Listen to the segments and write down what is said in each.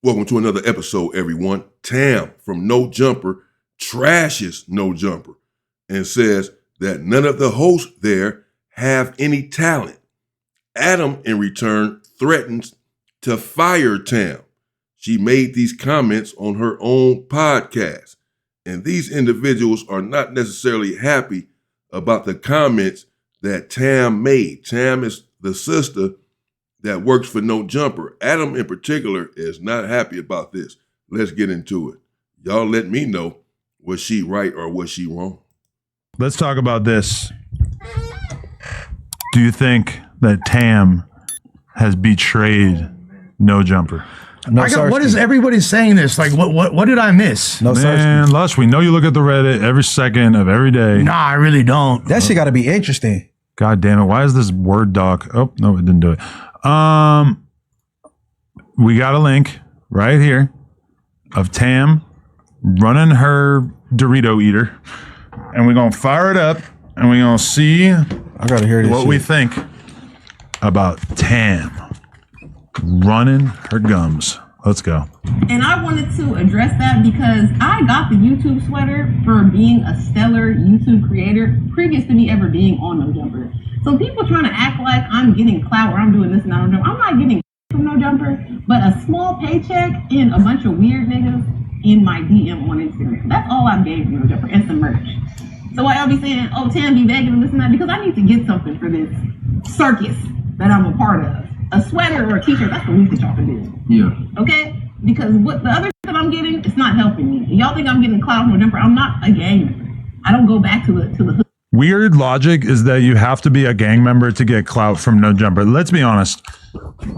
Welcome to another episode, everyone. Tam from No Jumper trashes No Jumper and says that none of the hosts there have any talent. Adam, in return, threatens to fire Tam. She made these comments on her own podcast, and these individuals are not necessarily happy about the comments that Tam made. Tam is the sister that works for No Jumper. Adam in particular is not happy about this. Let's get into it. Y'all let me know, was she right or was she wrong? Let's talk about this. Do you think that Tam has betrayed No Jumper? No, what is everybody saying this? Like, what did I miss? No, man, Lush, we know you look at the Reddit every second of every day. Nah, I really don't. That shit got to be interesting. God damn it. Why is this Word doc? Oh, no, it didn't do it. We got a link right here of Tam running her Dorito eater, and we're going to fire it up, and we're going to see I gotta hear this what shit. we think about Tam running her gums. Let's go. And I wanted to address that because I got the YouTube sweater for being a stellar YouTube creator previous to me ever being on No Jumper. So people trying to act like I'm getting clout or I'm doing this and that, I'm not getting from No Jumper, but a small paycheck and a bunch of weird niggas in my DM on Instagram. That's all I'm getting from No Jumper and some merch. So why I'll be saying, oh, Tam be begging and this and that, because I need to get something for this circus that I'm a part of. A sweater or a t-shirt, that's the least that y'all can do. Yeah. Okay? Because what the other shit I'm getting, it's not helping me. Y'all think I'm getting clout from No Jumper. I'm not a gang member. I don't go back to the hood. Weird logic is that you have to be a gang member to get clout from No Jumper. Let's be honest.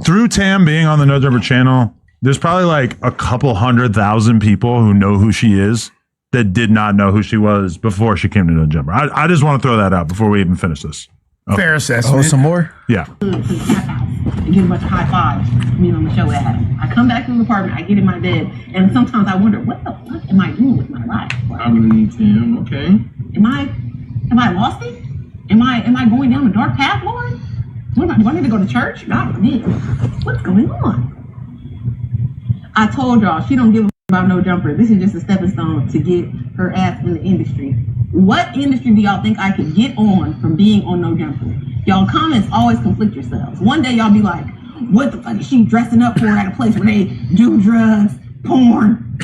Through Tam being on the No Jumper channel, there's probably like a couple 100,000 people who know who she is that did not know who she was before she came to No Jumper. I just want to throw that out before we even finish this. Okay. Fair assessment. Oh, some more? Yeah. To the tap house and get a bunch of high fives for being on the show at Adam. I come back to the apartment, I get in my bed, and sometimes I wonder, what the fuck am I doing with my life? I believe Tam, okay. Am I lost it? Am I going down a dark path, Lord? Do I need to go to church? God forbid. What's going on? I told y'all, she don't give a about No Jumper. This is just a stepping stone to get her ass in the industry. What industry do y'all think I could get on from being on No Jumper? Y'all comments always conflict yourselves. One day y'all be like, what the fuck is she dressing up for at a place where they do drugs, porn,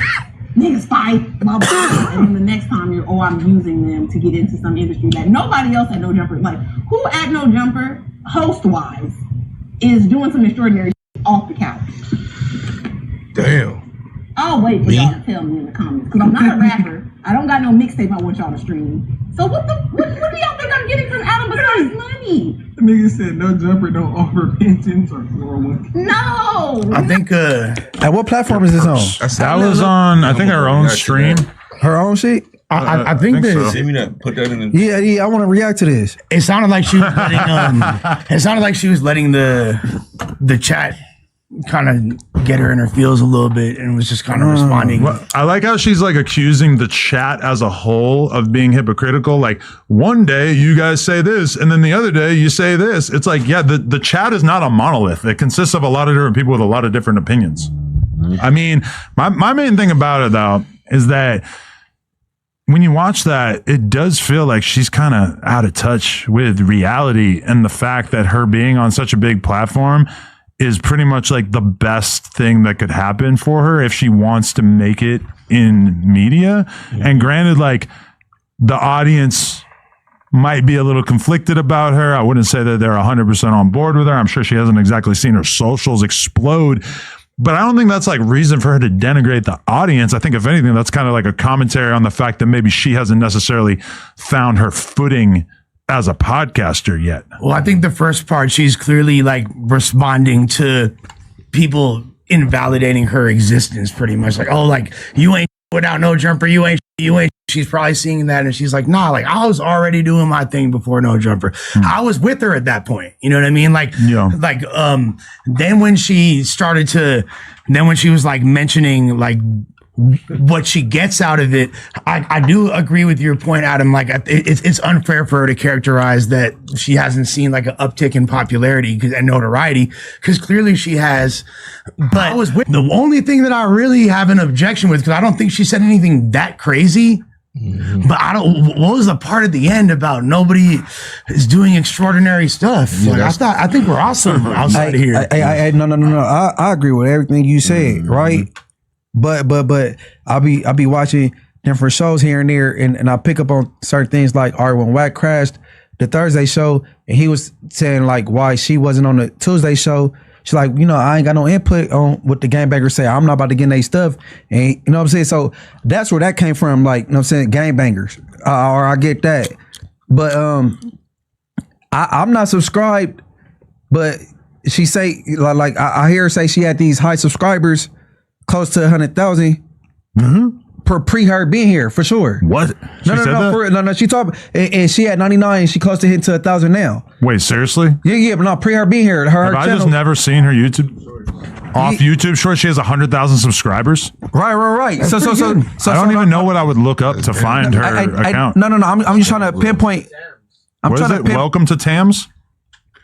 niggas fight, blah, blah, blah. And then the next time you're, oh, I'm using them to get into some industry that nobody else at No Jumper, like, who at No Jumper, host-wise, is doing some extraordinary off the couch? Damn. I'll wait for y'all to tell me in the comments, because I'm not a rapper. I don't got no mixtape I want y'all to stream. So what do y'all think I'm getting from Adam besides money? The nigga said No Jumper don't offer pensions or 401k. No! I think, At what platform is this on? That was on, I think, our own stream. Her own shit? I think this. so. Send me that. Put that in the. Yeah, I want to react to this. It sounded like she was letting, the chat kind of get her in her feels a little bit and was just kind of responding. Well, I like how she's like accusing the chat as a whole of being hypocritical. Like one day you guys say this and then the other day you say this. It's like, yeah, the chat is not a monolith. It consists of a lot of different people with a lot of different opinions. I mean, my main thing about it though is that when you watch that, it does feel like she's kind of out of touch with reality and the fact that her being on such a big platform is pretty much like the best thing that could happen for her if she wants to make it in media. Mm-hmm. And granted, like the audience might be a little conflicted about her. I wouldn't say that they're 100% on board with her. I'm sure she hasn't exactly seen her socials explode, but I don't think that's like reason for her to denigrate the audience. I think if anything, that's kind of like a commentary on the fact that maybe she hasn't necessarily found her footing as a podcaster yet. Well, I think the first part, she's clearly like responding to people invalidating her existence pretty much. Like, oh, like you ain't without No Jumper, you ain't. She's probably seeing that and she's like, nah, like I was already doing my thing before No Jumper. I was with her at that point. You know what I mean? Like, then when she was like mentioning like what she gets out of it. I do agree with your point, Adam. Like it's unfair for her to characterize that she hasn't seen like an uptick in popularity and notoriety, because clearly she has. But the only thing that I really have an objection with, because I don't think she said anything that crazy. But what was the part at the end about nobody is doing extraordinary stuff? Yeah, like, I think we're awesome outside of here. No. I agree with everything you said, right? But I'll be watching different shows here and there, and I pick up on certain things like, all right, when Wack crashed the Thursday show, and he was saying like why she wasn't on the Tuesday show. She's like, I ain't got no input on what the gangbangers say. I'm not about to get their stuff. And you know what I'm saying? So that's where that came from. Like, you know what I'm saying? Gangbangers. Or I get that. But I'm not subscribed, but she say, like I hear her say she had these high subscribers, close to 100,000 per pre her being here, for sure. What? No. She talked, and she had 99, and she close to hitting to 1,000 now. Wait, seriously? Yeah, but not pre her being here. Her Have I channel, just never seen her YouTube off YouTube short? She has 100,000 subscribers. Right. So I don't even know what I would look up to find her account. No. I'm just trying to pinpoint. What is it? Welcome to Tams.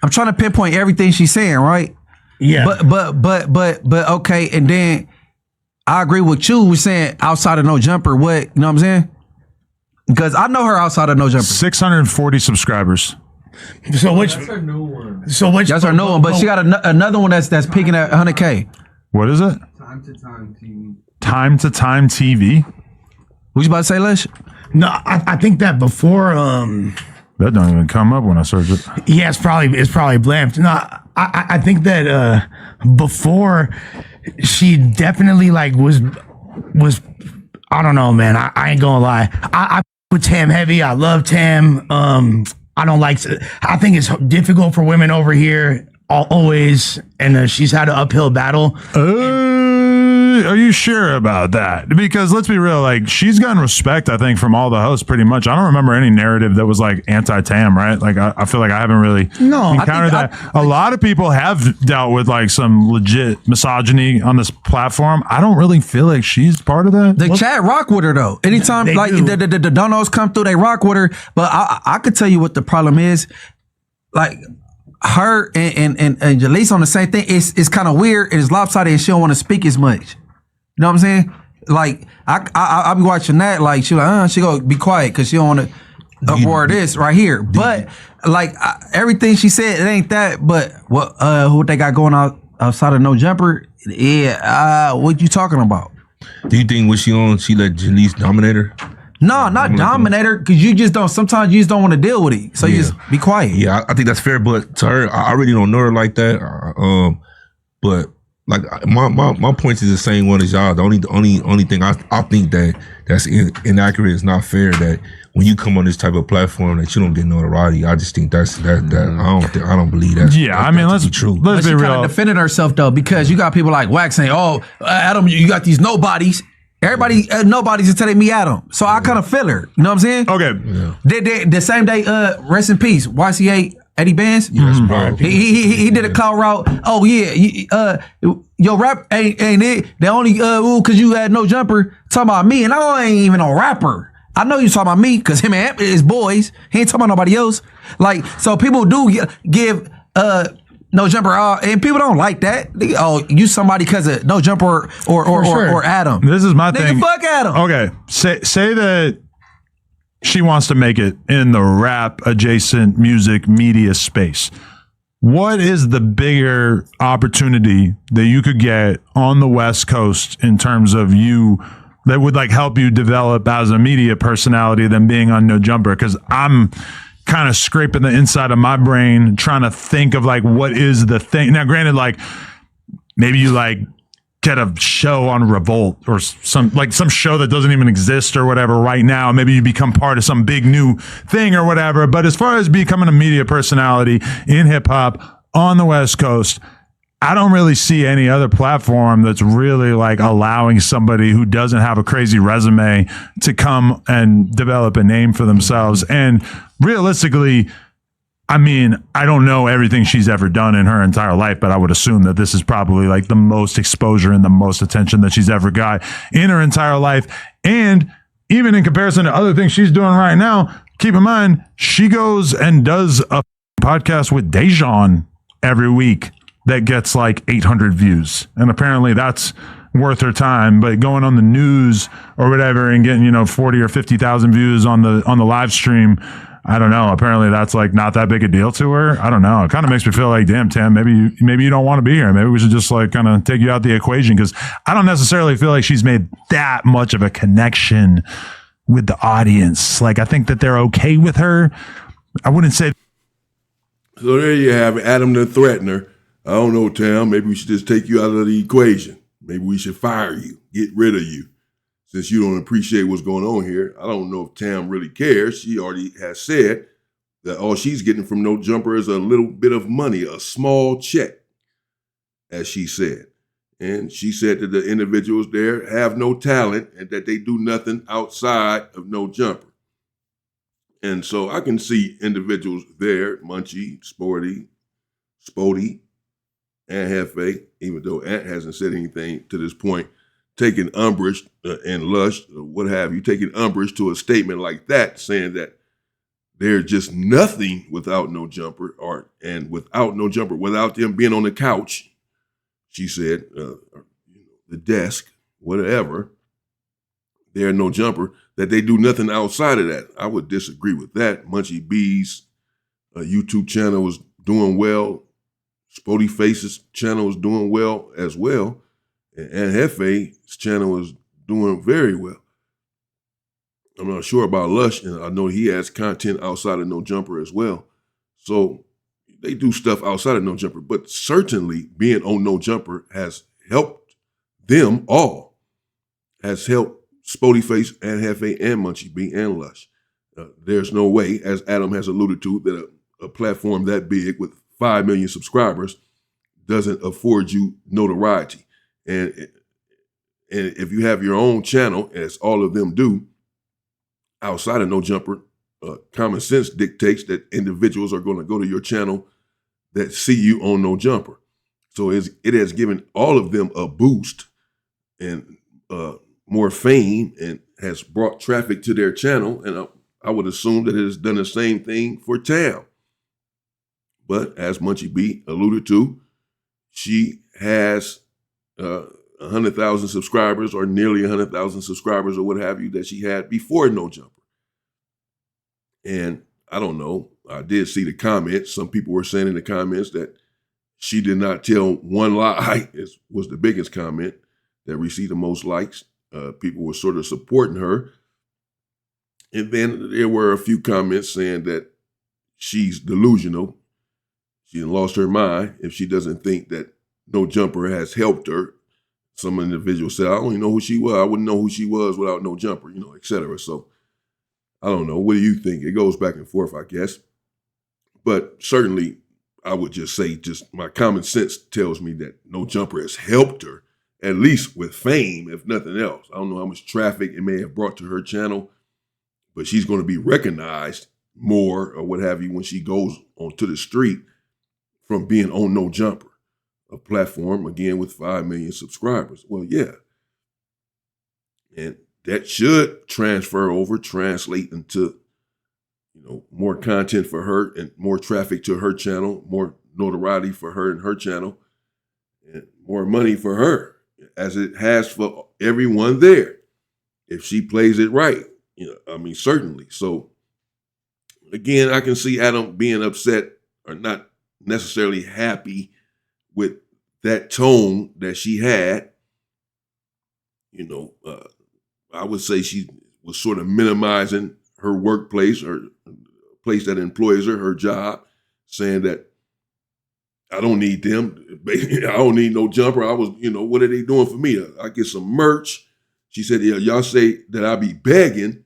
I'm trying to pinpoint everything she's saying, right? Yeah. But okay, and then I agree with you with saying outside of No Jumper. What, you know what I'm saying? Because I know her outside of No Jumper. 640 subscribers. So which? That's her new one. So which? That's her new one, but she got another one that's peaking at 100K. What is it? Time to Time TV. Time to Time TV. What you about to say, Lesh? No, I think that before. That don't even come up when I search it. Yeah, it's probably blamed. No, I think that before she definitely like was I don't know, man. I ain't gonna lie. I with Tam heavy. I love Tam. I don't like. I think it's difficult for women over here always, and she's had an uphill battle. Are you sure about that? Because let's be real, like she's gotten respect, I think, from all the hosts pretty much. I don't remember any narrative that was like anti-Tam, right? Like I feel like I haven't really encountered that. A lot of people have dealt with like some legit misogyny on this platform. I don't really feel like she's part of that. The chat rock with her though. Anytime like the donos come through, they rock with her. But I could tell you what the problem is. Like her and Jalise on the same thing. It's kind of weird and it's lopsided, and she don't want to speak as much. You know what I'm saying? Like I'll be watching that. Like she go be quiet because she don't want to uproar this right here. But like everything she said, it ain't that. But what they got going on outside of No Jumper? Yeah. What you talking about? Do you think when she on, she let Janice dominate her? No, not dominate her, because you just don't. Sometimes you just don't want to deal with it, so you just be quiet. Yeah, I think that's fair. But to her, I really don't know her like that. But like my point is the same one as y'all. The only thing I think that's inaccurate, is not fair, that when you come on this type of platform that you don't get notoriety. I just think that I don't believe that. Yeah, I mean, let's be true. Let's be real. She kind of defended herself though, because you got people like Wax saying, "Oh, Adam, you got these nobodies." Everybody, nobody's just telling me Adam. So I kind of feel her. You know what I'm saying? Okay. Yeah. The same day, rest in peace, YCA Eddie Benz. Yes, he did a call route. Oh yeah, your rap ain't it? The only cause you had No Jumper talking about me, and I ain't even a rapper. I know you talking about me because him and his boys. He ain't talking about nobody else. Like, so people do give No Jumper, and people don't like that. You somebody because of No Jumper or Adam. This is my thing. Fuck Adam. Okay, say that she wants to make it in the rap adjacent music media space. What is the bigger opportunity that you could get on the West Coast in terms of you that would like help you develop as a media personality than being on No Jumper? Because I'm kind of scraping the inside of my brain trying to think of like what is the thing. Now granted, like maybe you like get a show on Revolt or some show that doesn't even exist or whatever right now. Maybe you become part of some big new thing or whatever. But as far as becoming a media personality in hip hop on the West Coast, I don't really see any other platform that's really like allowing somebody who doesn't have a crazy resume to come and develop a name for themselves. And realistically, I mean, I don't know everything she's ever done in her entire life, but I would assume that this is probably like the most exposure and the most attention that she's ever got in her entire life. And even in comparison to other things she's doing right now, keep in mind, she goes and does a podcast with Dejan every week that gets like 800 views. And apparently that's worth her time. But going on the news or whatever and getting, 40 or 50,000 views on the live stream, I don't know. Apparently that's like not that big a deal to her. I don't know. It kind of makes me feel like, damn, Tam, maybe you don't want to be here. Maybe we should just like kind of take you out the equation, because I don't necessarily feel like she's made that much of a connection with the audience. Like, I think that they're okay with her. I wouldn't say. So there you have it, Adam the Threatener. I don't know, Tam. Maybe we should just take you out of the equation. Maybe we should fire you, get rid of you, since you don't appreciate what's going on here. I don't know if Tam really cares. She already has said that all she's getting from No Jumper is a little bit of money, a small check, as she said. And she said that the individuals there have no talent and that they do nothing outside of No Jumper. And so I can see individuals there, Munchie, Sporty, Spody, and Hefe, even though Ant hasn't said anything to this point, taking umbrage and Lush, what have you, taking umbrage to a statement like that, saying that they're just nothing without No Jumper, and without No Jumper, without them being on the couch, she said, the desk, whatever, they're No Jumper, that they do nothing outside of that. I would disagree with that. Munchie B's YouTube channel was doing well. Spody Face's channel was doing well as well. And Hefe's channel was doing very well. I'm not sure about Lush, and I know he has content outside of No Jumper as well. So they do stuff outside of No Jumper, but certainly being on No Jumper has helped them all, has helped Spody Face and Hefe and Munchie B and Lush. There's no way, as Adam has alluded to, that a platform that big with 5 million subscribers doesn't afford you notoriety. And if you have your own channel, as all of them do, outside of No Jumper, common sense dictates that individuals are going to go to your channel that see you on No Jumper. So it has given all of them a boost and more fame, and has brought traffic to their channel. And I would assume that it has done the same thing for Tam. But as Munchie B alluded to, she has 100,000 subscribers, or nearly 100,000 subscribers, or what have you, that she had before No Jumper. And I don't know, I did see the comments. Some people were saying in the comments that she did not tell one lie, was the biggest comment that received the most likes. People were sort of supporting her. And then there were a few comments saying that she's delusional. She lost her mind if she doesn't think that No Jumper has helped her. Some individuals said, I don't even know who she was. I wouldn't know who she was without No Jumper, et cetera. So I don't know. What do you think? It goes back and forth, I guess. But certainly, I would just say, just my common sense tells me that No Jumper has helped her, at least with fame, if nothing else. I don't know how much traffic it may have brought to her channel, but she's going to be recognized more, or what have you, when she goes onto the street from being on No Jumper, a platform, again, with 5 million subscribers. Well, yeah. And that should translate into, more content for her and more traffic to her channel, more notoriety for her and her channel, and more money for her, as it has for everyone there, if she plays it right. Certainly. So again, I can see Adam being upset or not necessarily happy with that tone that she had. I would say she was sort of minimizing her workplace, or place that employs her job, saying that I don't need them. I don't need No Jumper. What are they doing for me? I get some merch. She said, yeah, y'all say that I be begging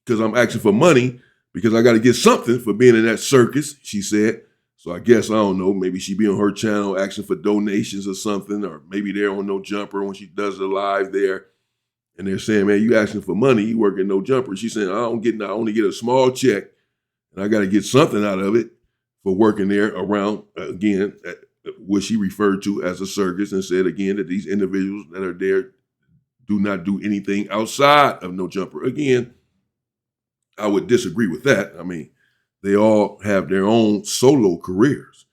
because I'm asking for money because I got to get something for being in that circus, she said. So I guess, I don't know, maybe she be on her channel asking for donations or something, or maybe they're on No Jumper when she does the live there. And they're saying, man, you asking for money, you working No Jumper. She's saying, I only get a small check and I got to get something out of it. for working there around, again, what she referred to as a circus, and said again that these individuals that are there do not do anything outside of No Jumper. Again, I would disagree with that. I mean, they all have their own solo careers,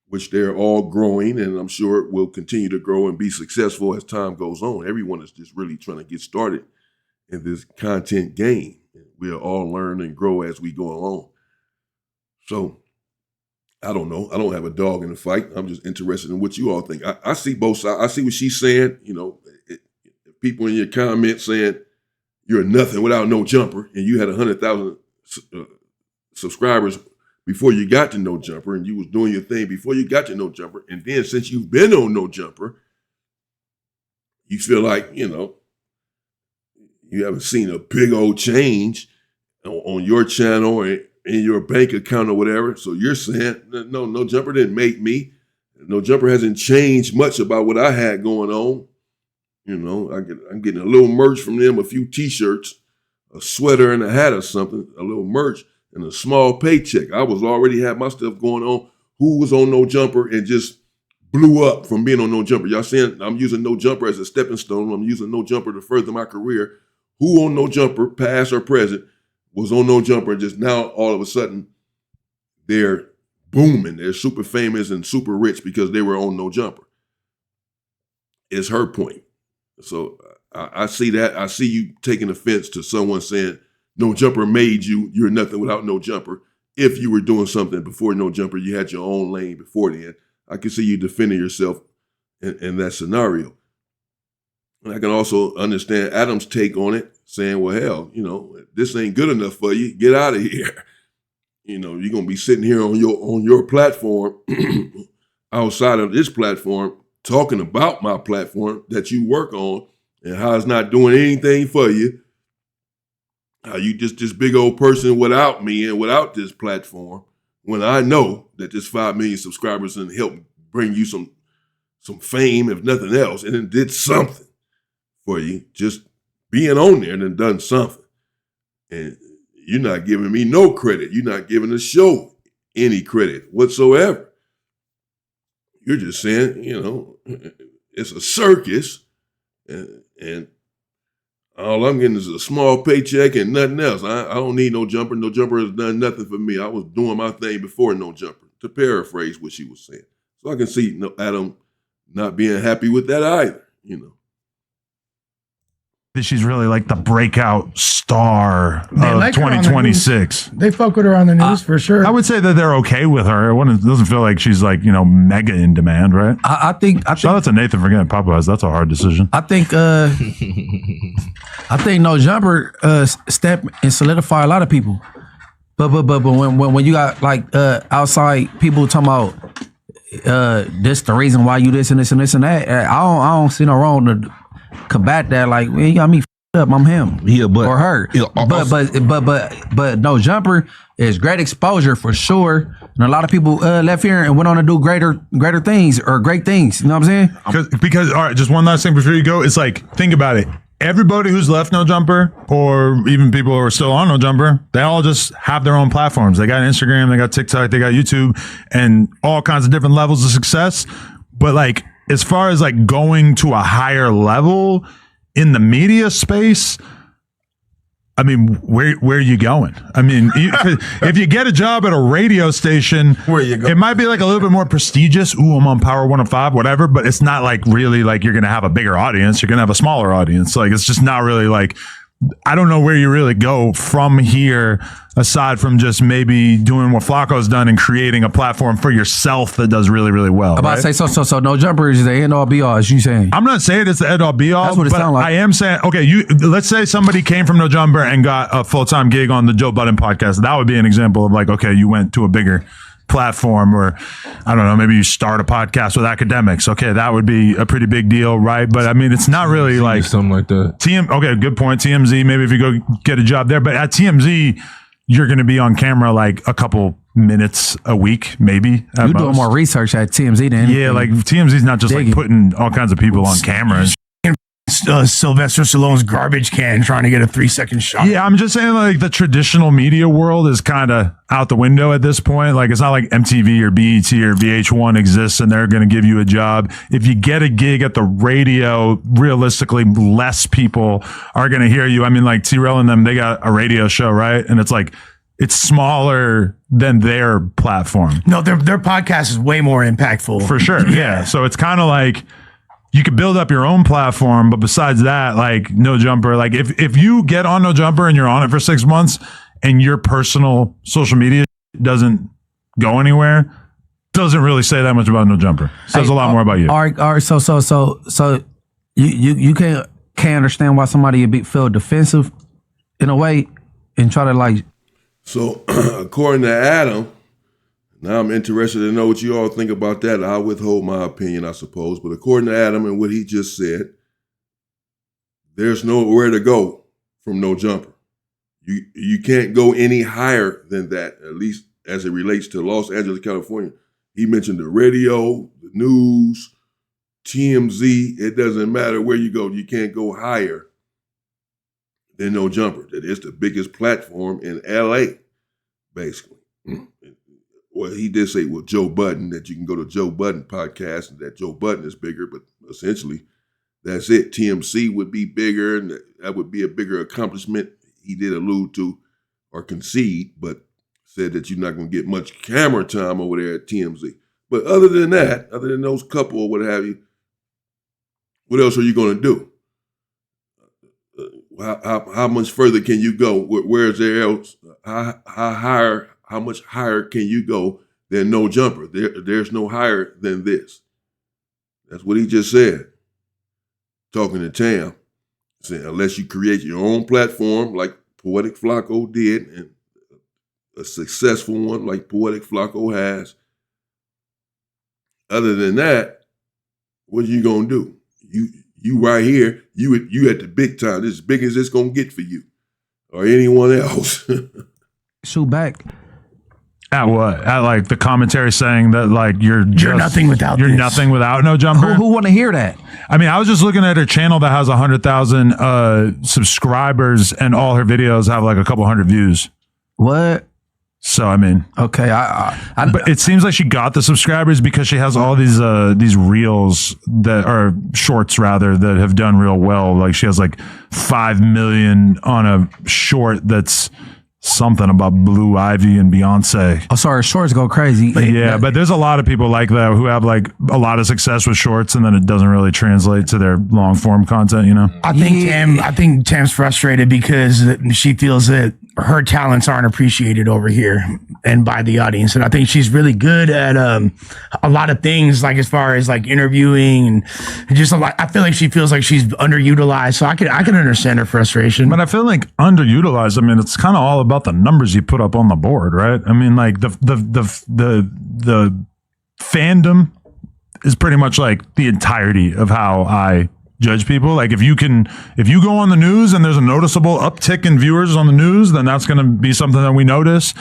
which they're all growing, and I'm sure will continue to grow and be successful as time goes on. Everyone is just really trying to get started in this content game. We'll all learn and grow as we go along. So, I don't know. I don't have a dog in the fight. I'm just interested in what you all think. I see both sides. I see what she's saying. You know, people in your comments saying you're nothing without No Jumper, and you had 100,000 subscribers before you got to No Jumper, and you was doing your thing before you got to No Jumper. And then since you've been on No Jumper, you feel like, you know, you haven't seen a big old change on your channel or in your bank account or whatever. So you're saying, no Jumper didn't make me. No Jumper hasn't changed much about what I had going on. You know, I'm getting a little merch from them, a few t-shirts, a sweater and a hat or something, a little merch and a small paycheck. I was already had my stuff going on. Who was on No Jumper and just blew up from being on No Jumper? Y'all saying I'm using No Jumper as a stepping stone. I'm using No Jumper to further my career. Who on No Jumper, past or present, was on No Jumper, and just now all of a sudden they're booming. They're super famous and super rich because they were on No Jumper. Is her point. So I see that. I see you taking offense to someone saying No Jumper made you. You're nothing without No Jumper. If you were doing something before No Jumper, you had your own lane before then. I can see you defending yourself in that scenario. And I can also understand Adam's take on it, saying, well, hell, you know, this ain't good enough for you. Get out of here. You know, you're going to be sitting here on your platform, outside of this platform, talking about my platform that you work on and how it's not doing anything for you. How you just this big old person without me and without this platform, when I know that this 5 million subscribers and help bring you some fame, if nothing else, and it did something for you, just being on there and done something. And you're not giving me no credit. You're not giving the show any credit whatsoever. You're just saying, you know, it's a circus, and all I'm getting is a small paycheck and nothing else. I don't need No Jumper. No Jumper has done nothing for me. I was doing my thing before No Jumper, to paraphrase what she was saying. So I can see Adam not being happy with that either, you know. That she's really like the breakout star They of like her on the 2026. They fuck with her on the news for sure. I would say that they're okay with her. It doesn't feel like she's like, you know, mega in demand, right? I think Shout out to Nathan for getting Popeyes. That's a hard decision. I think No Jumper step and solidify a lot of people. But when you got like outside people talking about this the reason why you this and this and this and that, I don't see no wrong to combat that. Like, man, you got me up. I'm him. Yeah, but or her. Yeah, But No Jumper is great exposure for sure. And a lot of people left here and went on to do greater things or great things. You know what I'm saying? Because all right, just one last thing before you go. It's like, think about it. Everybody who's left No Jumper, or even people who are still on No Jumper, they all just have their own platforms. They got Instagram, they got TikTok, they got YouTube, and all kinds of different levels of success. But like, as far as like going to a higher level in the media space, I mean, where are you going? I mean, if you get a job at a radio station, Where you go? it might be like a little bit more prestigious. Ooh, I'm on Power 105, whatever. But it's not like really like you're going to have a bigger audience. You're going to have a smaller audience. Like, it's just not really like, I don't know where you really go from here, aside from just maybe doing what Flacco's done and creating a platform for yourself that does really, really well. I'm about to say so No Jumper is the end all be all, as you saying. I'm not saying it's the end all be all. That's what it but sound like. I am saying, okay, let's say somebody came from No Jumper and got a full-time gig on the Joe Budden podcast. That would be an example of like, okay, you went to a bigger platform, or I don't know, maybe you start a podcast with academics. Okay, that would be a pretty big deal, right? But I mean, it's not really like something like that. Okay, good point. TMZ, maybe if you go get a job there, but at TMZ, you're going to be on camera like a couple minutes a week, maybe. You doing more research at TMZ then? Yeah, like TMZ's not just like putting all kinds of people on cameras. Sylvester Stallone's garbage can trying to get a 3-second shot. Yeah, I'm just saying, like, the traditional media world is kind of out the window at this point. Like, it's not like MTV or BET or VH1 exists and they're going to give you a job. If you get a gig at the radio, realistically, less people are going to hear you. I mean, like, T-Rail and them, they got a radio show, right? And it's like, it's smaller than their platform. No, their podcast is way more impactful. For sure. Yeah. So it's kind of like, you could build up your own platform, but besides that, like, No Jumper, like if you get on No Jumper and you're on it for 6 months and your personal social media doesn't go anywhere, doesn't really say that much about No Jumper. Says a lot more about you. All right. So you can't understand why somebody would feel defensive in a way and try to like. So according to Adam, now I'm interested to know what you all think about that. I'll withhold my opinion, I suppose. But according to Adam and what he just said, there's nowhere to go from No Jumper. You can't go any higher than that, at least as it relates to Los Angeles, California. He mentioned the radio, the news, TMZ. It doesn't matter where you go. You can't go higher than No Jumper. That is the biggest platform in LA, basically. Well, he did say, well, Joe Budden, that you can go to Joe Budden podcast and that Joe Budden is bigger, but essentially that's it. TMC would be bigger and that would be a bigger accomplishment. He did allude to or concede, but said that you're not going to get much camera time over there at TMZ. But other than that, other than those couple or what have you, what else are you going to do? How much further can you go? Where is there else? How much higher can you go than No Jumper? There's no higher than this. That's what he just said. Talking to Tam, saying unless you create your own platform like Poetic Flacco did, and a successful one like Poetic Flacco has. Other than that, what are you gonna do? You right here, you at the big time. This as big as it's gonna get for you or anyone else. Shoot back. At what? At like the commentary saying that like you're nothing without you're this. nothing without No Jumper. Who want to hear that? I mean, I was just looking at her channel that has 100,000 subscribers, and all her videos have like a couple hundred views. What? So I mean, okay, but it seems like she got the subscribers because she has all these reels that are shorts rather that have done real well. Like she has like 5 million on a short that's something about Blue Ivy and Beyonce. Oh, sorry, shorts go crazy. But there's a lot of people like that who have like a lot of success with shorts, and then it doesn't really translate to their long form content. You know, I think Tam's frustrated because she feels that her talents aren't appreciated over here and by the audience. And I think she's really good at a lot of things, like as far as like interviewing and just a lot. I feel like she feels like she's underutilized. So I can understand her frustration. But I feel like underutilized. I mean, it's kind of all about the numbers you put up on the board, right? I mean, like the fandom is pretty much like the entirety of how I judge people. Like if you go on the news and there's a noticeable uptick in viewers on the news, then that's going to be something that we notice.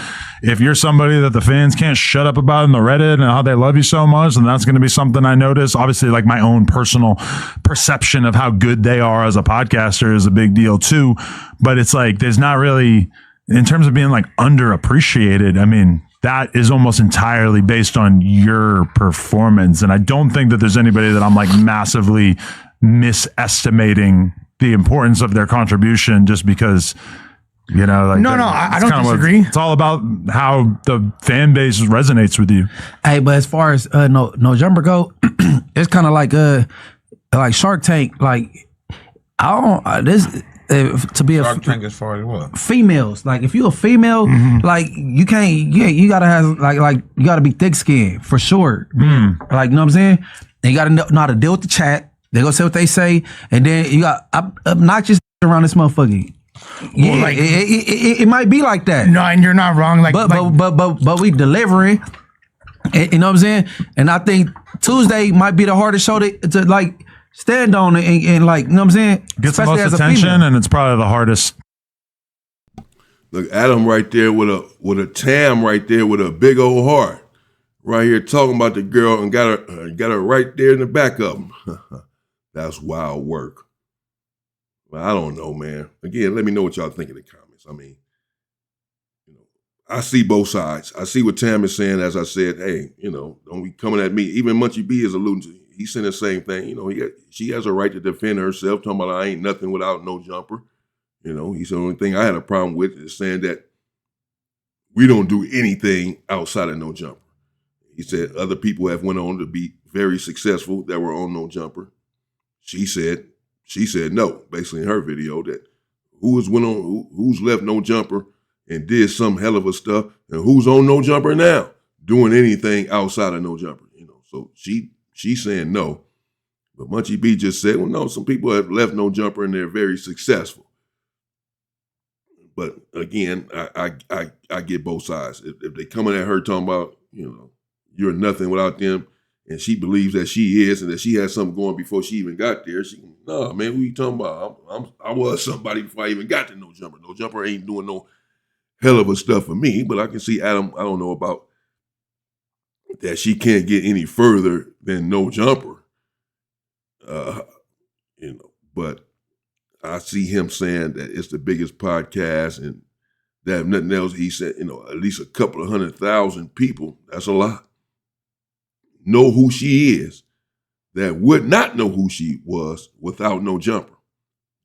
If you're somebody that the fans can't shut up about in the Reddit and how they love you so much, then that's going to be something I notice. Obviously, like my own personal perception of how good they are as a podcaster is a big deal too. But it's like, there's not really, in terms of being like underappreciated, I mean, that is almost entirely based on your performance. And I don't think that there's anybody that I'm like massively misestimating the importance of their contribution just because, you know, like I don't disagree. It's all about how the fan base resonates with you. Hey, but as far as no Jumper go, it's kind of like Shark Tank. Like I don't to be Shark Tank as far as what? Females. Like if you're a female, like you can't. Yeah, you gotta have like you gotta be thick skinned for sure. Like you know what I'm saying. And you gotta know how to deal with the chat. They gonna say what they say, and then you got obnoxious around this motherfucker. Yeah, Well, like- it might be like that. No, and you're not wrong. Like, But we delivering. You know what I'm saying? And I think Tuesday might be the hardest show to like stand on and like, you know what I'm saying? Gets the Especially most as a attention, female. and it's probably the hardest. Look, Adam right there with a Tam right there with a big old heart. Right here talking about the girl and got her right there in the back of him. That's wild work. Well, I don't know, man. Again, let me know what y'all think in the comments. I mean, I see both sides. I see what Tam is saying. As I said, hey, don't be coming at me. Even Munchie B is alluding to. He's saying the same thing. She has a right to defend herself. Talking about I ain't nothing without no jumper. He said the only thing I had a problem with is saying that we don't do anything outside of no jumper. He said other people have went on to be very successful that were on no jumper. She said no, basically in her video, that who's left no jumper and did some hell of a stuff, and who's on no jumper now doing anything outside of no jumper. So she's saying no. But Munchie B just said, well, no, some people have left no jumper and they're very successful. But again, I get both sides. If they coming at her talking about, you're nothing without them, and she believes that she is, and that she had something going before she even got there, no, man, what you talking about? I was somebody before I even got to no jumper. No jumper ain't doing no hell of a stuff for me, but I can see Adam, I don't know about that she can't get any further than no jumper. But I see him saying that it's the biggest podcast and that if nothing else, he said, at least a couple of 100,000 people, that's a lot, know who she is that would not know who she was without no jumper.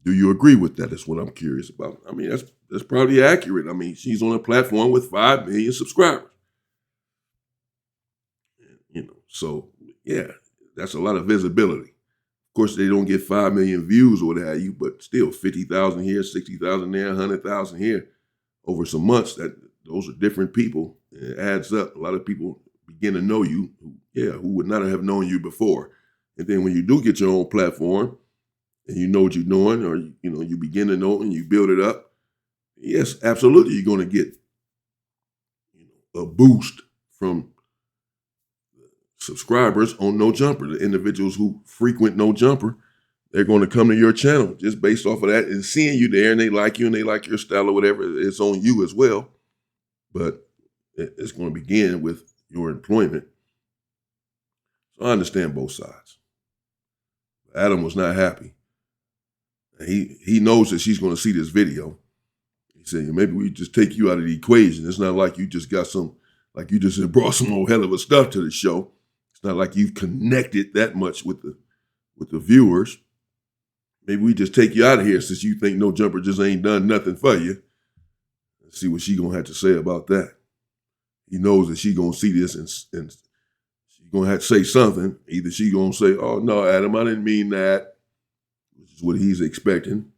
Do you agree with that? That's what I'm curious about. I mean, that's probably accurate. I mean, she's on a platform with 5 million subscribers. So yeah, that's a lot of visibility. Of course, they don't get 5 million views or what have you, but still 50,000 here, 60,000 there, 100,000 here over some months. Those are different people. It adds up. A lot of people begin to know you, who would not have known you before. And then when you do get your own platform and you know what you're doing, or you begin to know and you build it up, yes, absolutely, you're going to get a boost from subscribers on No Jumper. The individuals who frequent No Jumper, they're going to come to your channel just based off of that and seeing you there, and they like you and they like your style or whatever. It's on you as well, but it's going to begin with your employment. So I understand both sides. Adam was not happy. He knows that she's going to see this video. He said, maybe we just take you out of the equation. It's not like you just you just brought some old hell of a stuff to the show. It's not like you've connected that much with the viewers. Maybe we just take you out of here since you think No Jumper just ain't done nothing for you. Let's see what she gonna have to say about that. He knows that she gonna see this and she's gonna have to say something. Either she gonna say, oh no, Adam, I didn't mean that, which is what he's expecting.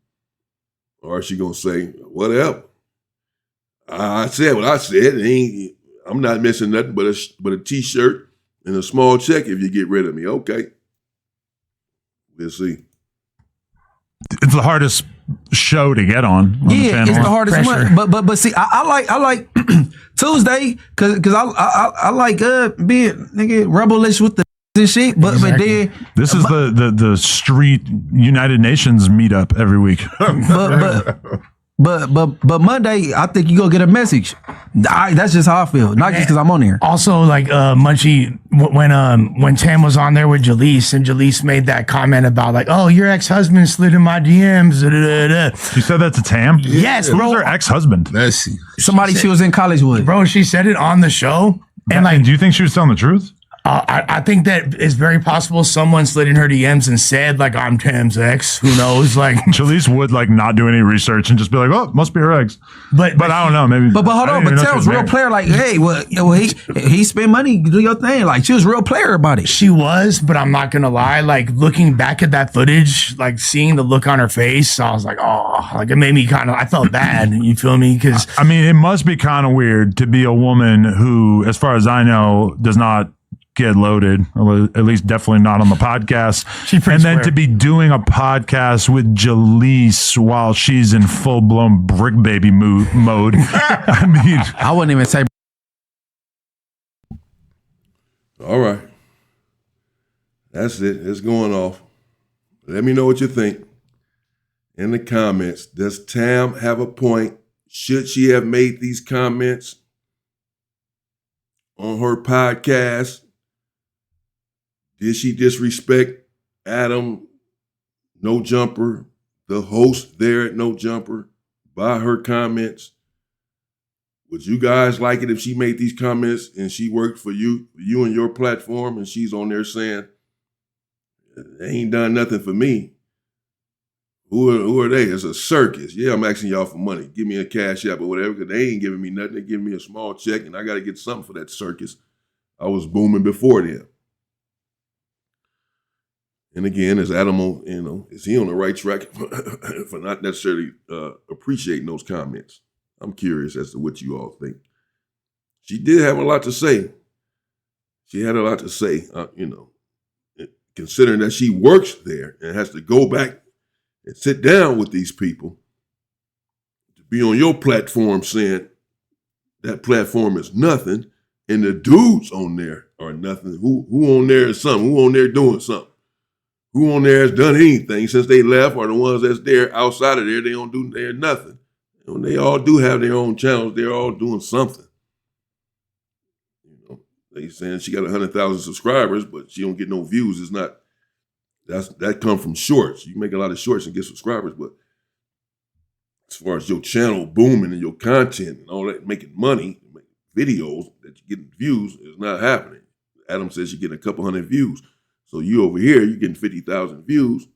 Or she gonna say, whatever. I said what I said. I'm not missing nothing but a t-shirt and a small check if you get rid of me. Okay. We'll see. It's the hardest show to get on the Yeah, channel. it's the hardest one. But see, I like Tuesday because I like being nigga rebellish with the and shit. But then This is the street United Nations meetup every week. But Monday, I think you go get a message. That's just how I feel. Not just because I'm on here. Also, like Munchie, when Tam was on there with Jaleese, and Jaleese made that comment about like, oh, your ex-husband slid in my DMs. Da, da, da, da. She said that to Tam? Yes, Who's bro. her ex-husband? Messy. Somebody she was in college with. Bro, she said it on the show. And like, do you think she was telling the truth? I think that it's very possible someone slid in her DMs and said like, I'm Tam's ex. Who knows? Like, Jaleese would like not do any research and just be like, oh, must be her ex. But I don't know. Maybe. But hold on. But Tam's real player. Like, hey, well, he spent money, do your thing. Like, she was real player about it. she was, but I'm not gonna lie. Like looking back at that footage, like seeing the look on her face, I was like, oh, like it made me I felt bad. You feel me? Because I mean, it must be kind of weird to be a woman who, as far as I know, does not get loaded, or at least definitely not on the podcast. And then to be doing a podcast with Jaleese while she's in full-blown brick baby mode. I mean, I wouldn't even say. All right. That's it. It's going off. Let me know what you think in the comments. Does Tam have a point? Should she have made these comments on her podcast? Did she disrespect Adam, No Jumper, the host there at No Jumper by her comments? Would you guys like it if she made these comments and she worked for you and your platform, and she's on there saying, they ain't done nothing for me? Who are they? It's a circus. Yeah, I'm asking y'all for money. Give me a cash app or whatever, because they ain't giving me nothing. They giving me a small check, and I got to get something for that circus. I was booming before them. And again, is Adam on, is he on the right track for not necessarily appreciating those comments? I'm curious as to what you all think. She did have a lot to say. She had a lot to say, considering that she works there and has to go back and sit down with these people to be on your platform saying that platform is nothing, and the dudes on there are nothing. Who on there is something? Who on there doing something? Who on there has done anything since they left, or the ones that's there outside of there, they're nothing. They all do have their own channels. They're all doing something. They saying she got 100,000 subscribers, but she don't get no views. It's not, that come from shorts. You make a lot of shorts and get subscribers, but as far as your channel booming and your content and all that, making money, videos that you're getting views, is not happening. Adam says you're getting a couple hundred views. So you over here, you're getting 50,000 views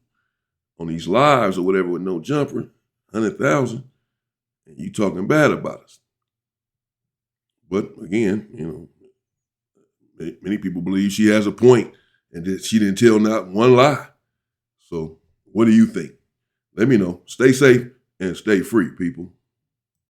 on these lives or whatever with No Jumper, 100,000, and you talking bad about us. But again, many people believe she has a point and that she didn't tell not one lie. So what do you think? Let me know. Stay safe and stay free, people.